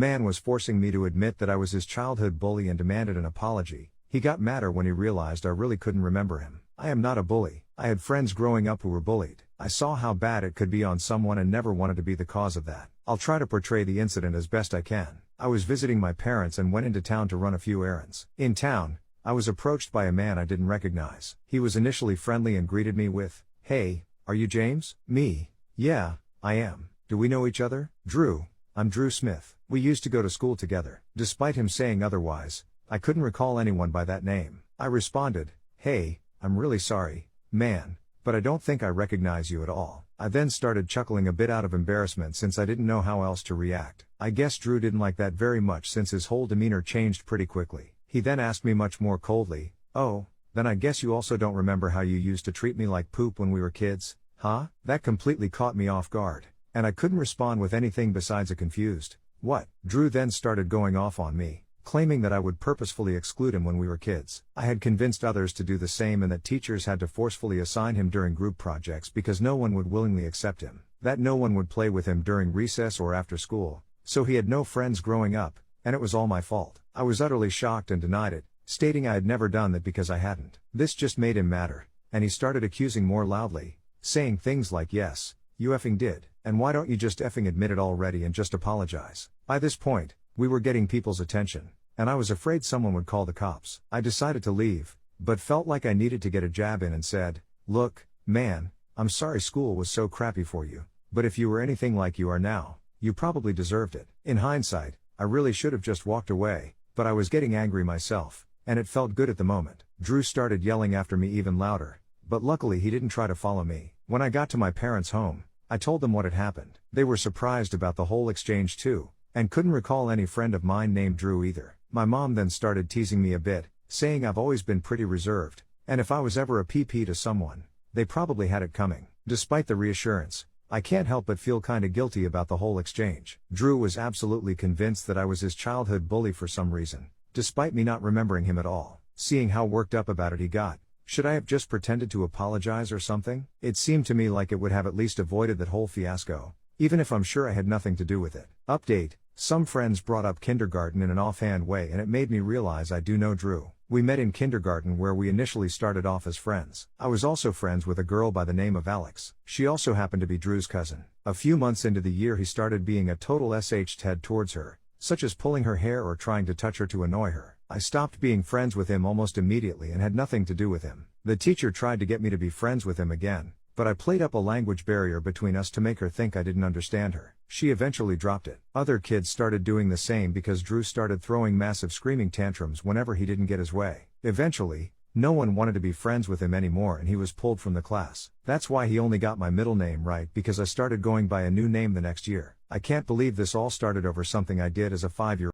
Man was forcing me to admit that I was his childhood bully and demanded an apology. He got madder when he realized I really couldn't remember him. I am not a bully. I had friends growing up who were bullied. I saw how bad it could be on someone and never wanted to be the cause of that. I'll try to portray the incident as best I can. I was visiting my parents and went into town to run a few errands. In town, I was approached by a man I didn't recognize. He was initially friendly and greeted me with, "Hey, are you James?" Me? "Yeah, I am. Do we know each other?" "Drew. I'm Drew Smith. We used to go to school together." Despite him saying otherwise, I couldn't recall anyone by that name. I responded, "Hey, I'm really sorry, man, but I don't think I recognize you at all." I then started chuckling a bit out of embarrassment since I didn't know how else to react. I guess Drew didn't like that very much since his whole demeanor changed pretty quickly. He then asked me much more coldly, "Oh, then I guess you also don't remember how you used to treat me like poop when we were kids, huh?" That completely caught me off guard, and I couldn't respond with anything besides a confused, "What?" Drew then started going off on me, claiming that I would purposefully exclude him when we were kids. I had convinced others to do the same and that teachers had to forcefully assign him during group projects because no one would willingly accept him, that no one would play with him during recess or after school, so he had no friends growing up, and it was all my fault. I was utterly shocked and denied it, stating I had never done that because I hadn't. This just made him madder, and he started accusing more loudly, saying things like, "Yes, you effing did, and why don't you just effing admit it already and just apologize?" By this point, we were getting people's attention, and I was afraid someone would call the cops. I decided to leave, but felt like I needed to get a jab in and said, "Look, man, I'm sorry school was so crappy for you, but if you were anything like you are now, you probably deserved it." In hindsight, I really should have just walked away, but I was getting angry myself, and it felt good at the moment. Drew started yelling after me even louder, but luckily he didn't try to follow me. When I got to my parents' home, I told them what had happened. They were surprised about the whole exchange too, and couldn't recall any friend of mine named Drew either. My mom then started teasing me a bit, saying I've always been pretty reserved, and if I was ever a PP to someone, they probably had it coming. Despite the reassurance, I can't help but feel kinda guilty about the whole exchange. Drew was absolutely convinced that I was his childhood bully for some reason, despite me not remembering him at all. Seeing how worked up about it he got, should I have just pretended to apologize or something? It seemed to me like it would have at least avoided that whole fiasco, even if I'm sure I had nothing to do with it. Update: some friends brought up kindergarten in an offhand way and it made me realize I do know Drew. We met in kindergarten where we initially started off as friends. I was also friends with a girl by the name of Alex. She also happened to be Drew's cousin. A few months into the year he started being a total Ted towards her, such as pulling her hair or trying to touch her to annoy her. I stopped being friends with him almost immediately and had nothing to do with him. The teacher tried to get me to be friends with him again, but I played up a language barrier between us to make her think I didn't understand her. She eventually dropped it. Other kids started doing the same because Drew started throwing massive screaming tantrums whenever he didn't get his way. Eventually, no one wanted to be friends with him anymore and he was pulled from the class. That's why he only got my middle name right, because I started going by a new name the next year. I can't believe this all started over something I did as a 5-year-old.